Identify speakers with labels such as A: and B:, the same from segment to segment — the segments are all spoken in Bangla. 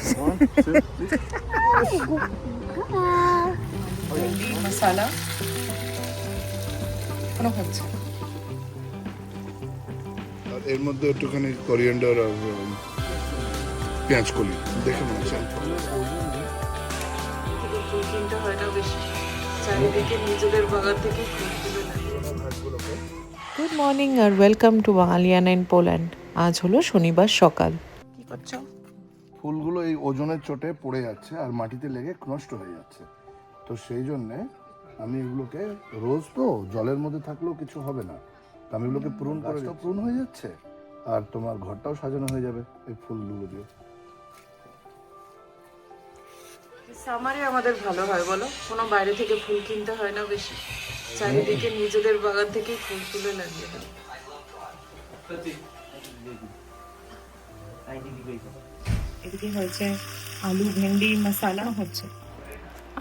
A: 1, 2, 3.
B: ভেন্ডি মশলা কোনো হচ্ছে।
A: আর এর মধ্যে একটুখানি কোরিয়ান্ডার আর পেঁয়াজ কলি দেখে মনে হচ্ছে।
B: ফুল কিনতে হয় না বেশি, চারিদিকে নিজেদের বাগান থেকে ফুল তুলে লাগে।
C: গুড মর্নিং আর welcome to Bangaliana in Poland. আজ হলো শনিবার সকাল।
B: কি করছো?
A: ফুলগুলো এই ওজনের চোটে পড়ে যাচ্ছে আর মাটিতে লেগে নষ্ট হয়ে যাচ্ছে, তো সেই জন্যে আমি এগুলোকে রোজ তো জলের মধ্যে থাকলেও কিছু হবে না, তো আমি এগুলোকে প্রুন করে প্রুন হয়ে যাচ্ছে আর তোমার ঘরটাও সাজানো হয়ে যাবে এই ফুলগুলো দিয়ে।
B: সামারে আমাদের ভালো হয় বলো, কোনো বাইরে থেকে ফুল কিনতে হয় না বেশি, চারিদিকে নিজেদের বাগান থেকে ফুল তুলে লাগিয়ে দেয়। এদিকে হয়েছে আলু ভেন্ডি মশলা হচ্ছে।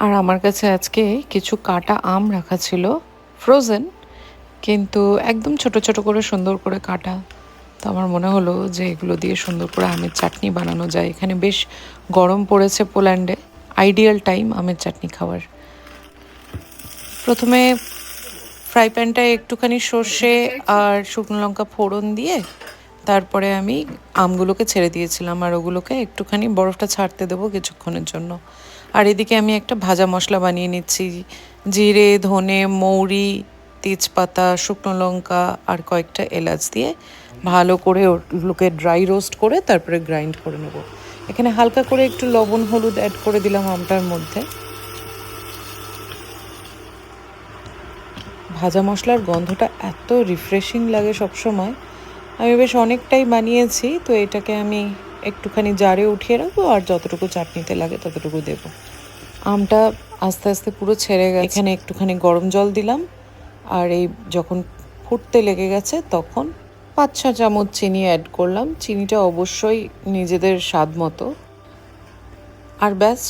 C: আর আমার কাছে আজকে কিছু কাটা আম রাখা ছিল, ফ্রোজেন, কিন্তু একদম ছোট ছোট করে সুন্দর করে কাটা। তো আমার মনে হলো যে এগুলো দিয়ে সুন্দর করে আমের চাটনি বানানো যায়। এখানে বেশ গরম পড়েছে পোল্যান্ডে, আইডিয়াল টাইম আমের চাটনি খাওয়ার। প্রথমে ফ্রাই প্যানটায় একটুখানি সর্ষে আর শুকনো লঙ্কা ফোড়ন দিয়ে তারপরে আমি আমগুলোকে ছেড়ে দিয়েছিলাম, আর ওগুলোকে একটুখানি বরফটা ছাড়তে দেবো কিছুক্ষণের জন্য। আর এদিকে আমি একটা ভাজা মশলা বানিয়ে নিচ্ছি, জিরে, ধনে, মৌরি, তেজপাতা, শুকনো লঙ্কা আর কয়েকটা এলাচ দিয়ে ভালো করে ওগুলোকে ড্রাই রোস্ট করে তারপরে গ্রাইন্ড করে নেব। এখানে হালকা করে একটু লবণ হলুদ অ্যাড করে দিলাম আমটার মধ্যে। ভাজা মশলার গন্ধটা এত রিফ্রেশিং লাগে সবসময়। আমি বেশ অনেকটাই বানিয়েছি, তো এটাকে আমি একটুখানি জারে উঠিয়ে রাখবো আর যতটুকু চাটনিতে লাগে ততটুকু দেব। আমটা আস্তে আস্তে পুরো ছেড়ে গেছে, এখানে একটুখানি গরম জল দিলাম আর এই যখন ফুটতে লেগে গেছে তখন 5-6 চামচ চিনি অ্যাড করলাম। চিনিটা অবশ্যই নিজেদের স্বাদ মতো। আর ব্যাস,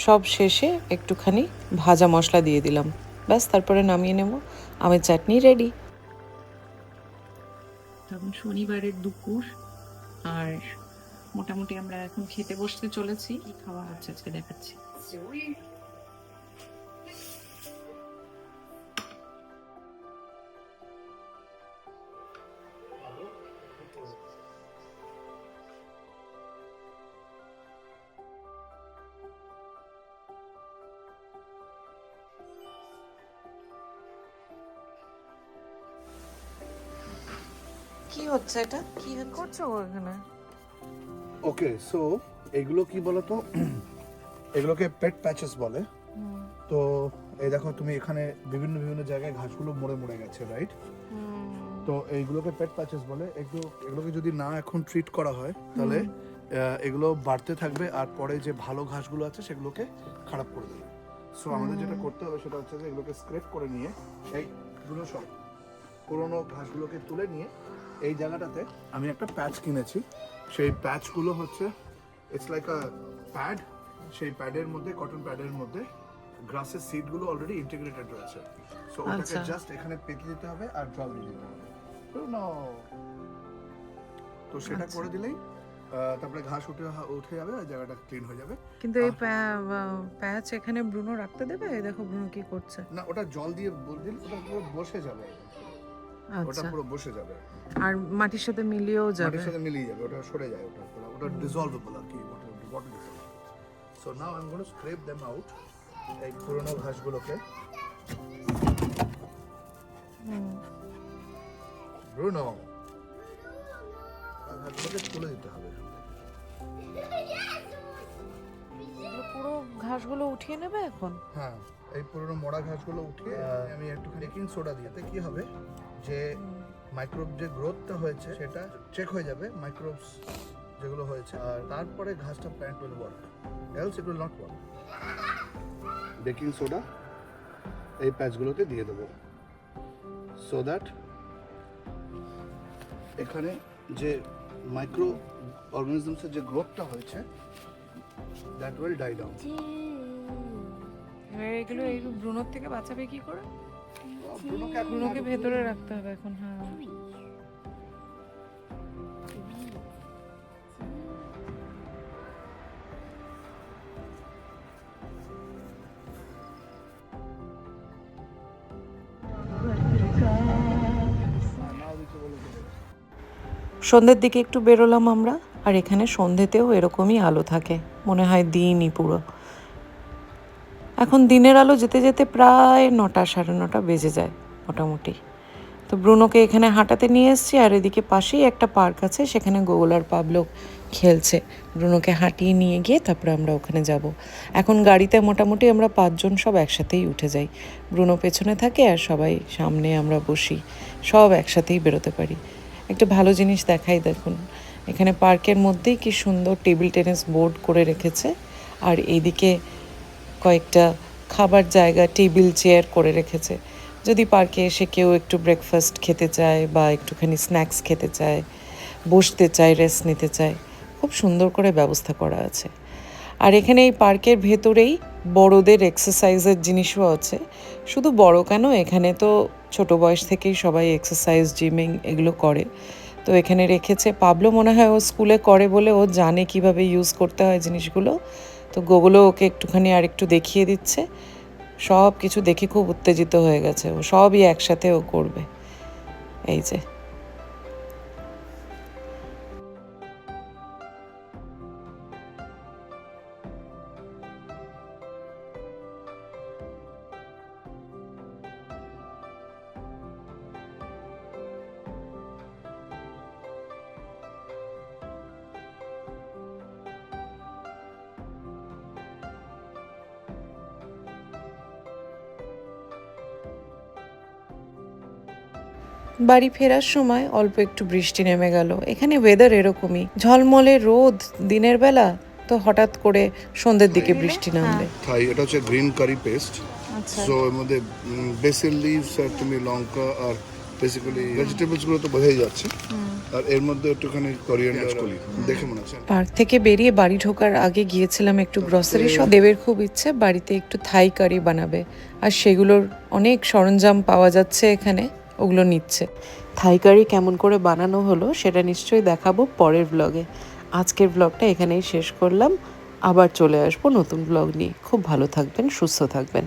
C: সব শেষে একটুখানি ভাজা মশলা দিয়ে দিলাম, ব্যাস তারপরে নামিয়ে নেব। আমের চাটনি রেডি।
B: তখন শনিবারের দুপুর, আর মোটামুটি আমরা এখন খেতে বসতে চলেছি। কি খাওয়া হচ্ছে আজকে দেখাচ্ছি। কি হচ্ছে এটা? কি করছো ওখানে?
A: ওকে, সো এগুলো কি বলতো, এগুলোকে পেট প্যাচেস বলে। তো এই দেখো তুমি এখানে বিভিন্ন বিভিন্ন জায়গায় ঘাসগুলো মরে মরে গেছে, রাইট? তো এইগুলোকে পেট প্যাচেস বলে। এগুলোকে যদি না এখন ট্রিট করা হয় তাহলে এগুলো বাড়তে থাকবে আর পরে যে ভালো ঘাসগুলো আছে সেগুলোকে খারাপ করে দেবে। সো আমাদের যেটা করতে হবে সেটা হচ্ছে যে এগুলোকে স্ক্রেপ করে নিয়ে এইগুলো সব পুরোনো ঘাসগুলোকে তুলে নিয়ে এই জায়গাটাতে আমি একটা প্যাচ কিনেছি। সেই প্যাচগুলো হচ্ছে ইটস লাইক আ প্যাড। সেই প্যাডের মধ্যে, কটন প্যাডের মধ্যে গ্রাসের সিডগুলো অলরেডি ইন্টিগ্রেটেড রয়েছে। সো ওটাকে জাস্ট এখানে পেতে দিতে হবে আর জল দিয়ে দিতে হবে। তো সেটা করে দিলেই তারপরে ঘাস উঠে যাবে আর জায়গাটা ক্লিন হয়ে যাবে।
C: কিন্তু এই প্যাচ এখানে ব্রুনো রাখতে দেবে? দেখো ব্রুনো কি করছে।
A: না, ওটা জল দিয়ে দিলে ওটা পুরো বসে যাবে, ওটা পুরো বসে যাবে
C: আর মাটির সাথে মিলিয়েও যাবে।
A: মাটির সাথে মিলিয়ে যাবে, ওটা সরে যায়, ওটা ডিসলভেবল আর কি, water dissolvable. So now I am going to scrape them out. এই পুরনো ঘাসগুলোকে ব্রুনো ঘাসগুলোকে তুলে দিতে হবে।
C: পুরো ঘাসগুলো উঠিয়ে নেবে এখন?
A: হ্যাঁ, এই পুরনো মরা ঘাসগুলো উঠিয়ে আমি একটুখানি বেকিং সোডা দিতে কি হবে যে মাইক্রোব যে গ্রোথটা হয়েছে সেটা চেক হয়ে যাবে, মাইক্রোবস যেগুলো হয়েছে, আর তারপরে ঘাসটা plant will work, else it will not work. Baking soda এই প্যাচগুলোতে দিয়ে দেবো সো দ্যাট এখানে যে মাইক্রো অর্গানিজমসের যে গ্রোথটা হয়েছে দ্যাট উইল ডাই ডাউন।
C: এগুলো এই ব্রুনোর থেকে বাঁচাবে কি করে? ব্রুনোকে ভেতরে রাখতে হবে এখন। হ্যাঁ, সন্ধ্যের দিকে একটু বেরোলাম আমরা, আর এখানে সন্ধ্যেতেও এরকমই আলো থাকে, মনে হয় দিনই পুরো। এখন দিনের আলো যেতে যেতে প্রায় 9টা 9:30 বেজে যায় মোটামুটি। তো ব্রুনোকে এখানে হাঁটাতে নিয়ে এসেছি, আর এদিকে পাশেই একটা পার্ক আছে, সেখানে গোগল আর পাবলো খেলছে। ব্রুনোকে হাঁটিয়ে নিয়ে গিয়ে তারপরে আমরা ওখানে যাব। এখন গাড়িতে মোটামুটি আমরা 5 জন সব একসাথেই উঠে যাই। ব্রুনো পেছনে থাকে আর সবাই সামনে আমরা বসি, সব একসাথেই বেরোতে পারি। একটা ভালো জিনিস দেখাই, দেখুন এখানে পার্কের মধ্যেই কি সুন্দর টেবিল টেনিস বোর্ড করে রেখেছে, আর এইদিকে কয়েকটা খাবার জায়গা, টেবিল চেয়ার করে রেখেছে। যদি পার্কে এসে কেউ একটু ব্রেকফাস্ট খেতে চায় বা একটুখানি স্ন্যাক্স খেতে চায়, বসতে চায়, রেস্ট নিতে চায়, খুব সুন্দর করে ব্যবস্থা করা আছে। আর এখানে এই পার্কের ভেতরেই বড়দের এক্সারসাইজের জিনিসও আছে। শুধু বড় কেন, এখানে তো ছোট বয়স থেকেই সবাই এক্সারসাইজ, জিমিং এগুলো করে। তো এখানে রেখেছে। পাবলো মনে হয় ও স্কুলে করে বলে ও জানে কিভাবে ইউজ করতে হয় জিনিসগুলো। তো গোগুলো ওকে একটুখানি আর একটু দেখিয়ে দিচ্ছে। সব কিছু দেখে খুব উত্তেজিত হয়ে গেছে, ও সবই একসাথে ও করবে। এই যে বাড়ি ফেরার সময় অল্প একটু বৃষ্টি নেমে গেল। এখানে ওয়েদার এরকমই, ঝলমলে রোদ দিনের বেলা, তো হঠাৎ করে সন্ধ্যের দিকে বৃষ্টি নামবে।
A: থাই, এটা হচ্ছে গ্রিন কারি পেস্ট।
B: আচ্ছা,
A: সো এর মধ্যে বেসিল লিভস আর তুমি লঙ্কা আর বেসিক্যালি ভেজিটেবলস গুলো তো বোঝাই যাচ্ছে, আর এর মধ্যে একটুখানি কোরিয়ান্ডার দেখে মনে হচ্ছে।
C: পার্ক থেকে বেরিয়ে বাড়ি ঢোকার আগে গিয়েছিলাম একটু গ্রসারি শপ। দেবের খুব ইচ্ছে বাড়িতে একটু থাই কারি বানাবে, আর সেগুলোর অনেক সরঞ্জাম পাওয়া যাচ্ছে এখানে, ওগুলো নিচ্ছে। থাই কারি কেমন করে বানানো হলো সেটা নিশ্চয়ই দেখাবো পরের ব্লগে। আজকের ব্লগটা এখানেই শেষ করলাম, আবার চলে আসবো নতুন ব্লগ নিয়ে। খুব ভালো থাকবেন, সুস্থ থাকবেন।